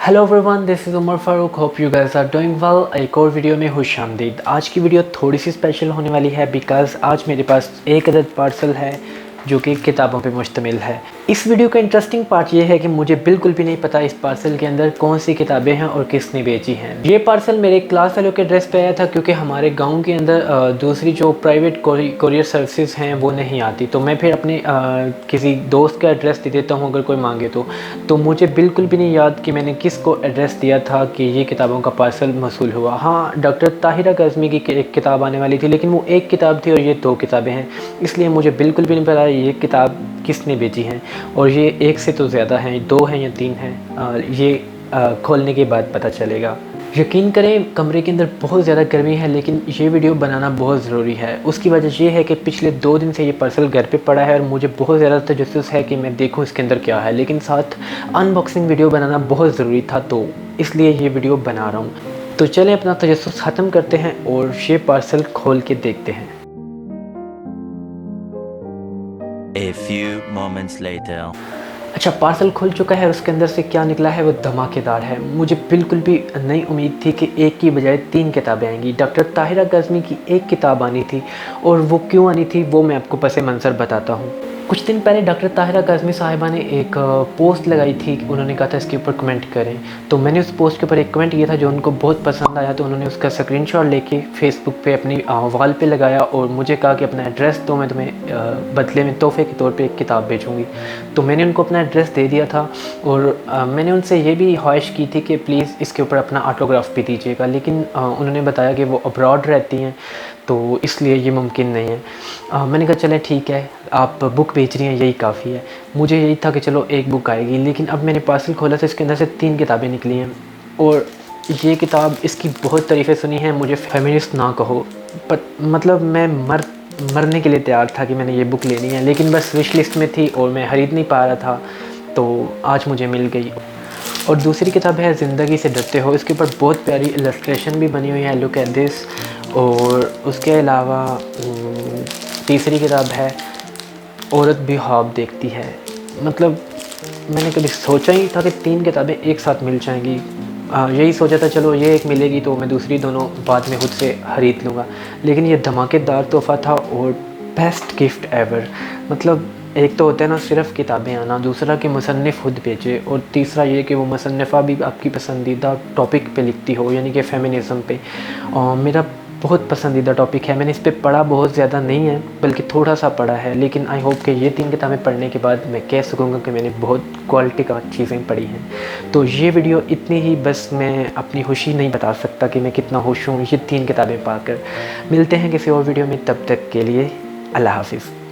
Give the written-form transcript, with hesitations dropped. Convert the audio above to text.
Hello everyone, this is Umar Farooq. Hope you guys are doing well. एक और video में खुश आमदीद। आज की वीडियो थोड़ी सी स्पेशल होने वाली है बिकॉज़ आज मेरे पास एक अदद पार्सल है जो कि किताबों पे मुश्तमिल है। इस वीडियो का इंटरेस्टिंग पार्ट ये है कि मुझे बिल्कुल भी नहीं पता इस पार्सल के अंदर कौन सी किताबें हैं और किसने बेची हैं। ये पार्सल मेरे क्लास फेलो के एड्रेस पे आया था क्योंकि हमारे गांव के अंदर दूसरी जो प्राइवेट कोरियर सर्विसेज हैं वो नहीं आती, तो मैं फिर अपने किसी दोस्त का एड्रेस दे देता हूँ अगर कोई मांगे तो मुझे बिल्कुल भी नहीं याद कि मैंने किसको एड्रेस दिया था कि ये किताबों का पार्सल मौसूल हुआ। हाँ, डॉक्टर ताहिरा काज़मी की एक किताब आने वाली थी, लेकिन वो एक किताब थी और ये दो किताबें हैं, इसलिए मुझे बिल्कुल भी नहीं पता ये किताब किसने बेची हैं। और ये एक से तो ज़्यादा हैं, दो हैं या तीन हैं, ये खोलने के बाद पता चलेगा। यकीन करें कमरे के अंदर बहुत ज़्यादा गर्मी है, लेकिन ये वीडियो बनाना बहुत ज़रूरी है। उसकी वजह ये है कि पिछले 2 दिन से ये पार्सल घर पे पड़ा है और मुझे बहुत ज़्यादा तजस्सुस है कि मैं देखूं इसके अंदर क्या है, लेकिन साथ अनबॉक्सिंग वीडियो बनाना बहुत ज़रूरी था, तो इसलिए ये वीडियो बना रहा हूँ। तो चलें अपना तजस्सुस ख़त्म करते हैं और ये पार्सल खोल के देखते हैं। A few moments later. अच्छा, पार्सल खुल चुका है और उसके अंदर से क्या निकला है वो धमाकेदार है। मुझे बिल्कुल भी नहीं उम्मीद थी कि एक की बजाय 3 किताबें आएंगी। डॉक्टर ताहिरा काज़मी की एक किताब आनी थी और वो क्यों आनी थी वो मैं आपको पस मंज़र बताता हूँ। कुछ दिन पहले डॉक्टर ताहिरा काज़मी साहिबा ने एक पोस्ट लगाई थी, उन्होंने कहा था इसके ऊपर कमेंट करें, तो मैंने उस पोस्ट के ऊपर एक कमेंट किया था जो उनको बहुत पसंद आया, तो उन्होंने उसका स्क्रीनशॉट लेके फेसबुक पे अपनी वॉल पे लगाया और मुझे कहा कि अपना एड्रेस दो, मैं तुम्हें बदले में तोहफे के तौर पे एक किताब भेजूँगी। तो मैंने उनको अपना एड्रेस दे दिया था और मैंने उनसे ये भी ख्वाहिश की थी कि प्लीज़ इसके ऊपर अपना ऑटोग्राफ भी दीजिएगा, लेकिन उन्होंने बताया कि वो अब्रॉड रहती हैं तो इसलिए ये मुमकिन नहीं है। मैंने कहा चलें ठीक है, आप बुक बेच रही हैं यही काफ़ी है। मुझे यही था कि चलो एक बुक आएगी, लेकिन अब मैंने पार्सल खोला तो इसके अंदर से 3 किताबें निकली हैं और ये किताब, इसकी बहुत तारीफ़ें सुनी हैं। मुझे फेमिनिस्ट ना कहो, पर मतलब मैं मरने के लिए तैयार था कि मैंने ये बुक लेनी है, लेकिन बस विश लिस्ट में थी और मैं ख़रीद नहीं पा रहा था, तो आज मुझे मिल गई। और दूसरी किताब है ज़िंदगी से डरते हो। इसके ऊपर बहुत प्यारी इलस्ट्रेशन भी बनी हुई है, लुक एट दिस। और उसके अलावा तीसरी किताब है औरत भी ख्वाब देखती है। मतलब मैंने कभी सोचा ही था कि 3 किताबें एक साथ मिल जाएंगी। यही सोचा था चलो ये एक मिलेगी तो मैं दूसरी दोनों बाद में खुद से ख़रीद लूँगा, लेकिन ये धमाकेदार तोहफ़ा था और बेस्ट गिफ्ट एवर। मतलब एक तो होता है ना सिर्फ़ किताबें आना, दूसरा कि मुसन्निफ़ खुद बेचे, और तीसरा ये कि वो मुसन्निफ़ा भी आपकी पसंदीदा टॉपिक पे लिखती हो, यानी कि फ़ेमिनिज़म पे। और मेरा बहुत पसंदीदा टॉपिक है। मैंने इस पे पढ़ा बहुत ज़्यादा नहीं है, बल्कि थोड़ा सा पढ़ा है, लेकिन आई होप कि ये 3 किताबें पढ़ने के बाद मैं कह सकूँगा कि मैंने बहुत क्वालिटी का चीज़ें पढ़ी हैं। तो ये वीडियो इतनी ही, बस मैं अपनी खुशी नहीं बता सकता कि मैं कितना खुश हूँ ये 3 किताबें पाकर। मिलते हैं किसी और वीडियो में, तब तक के लिए अल्लाह हाफ़िज़।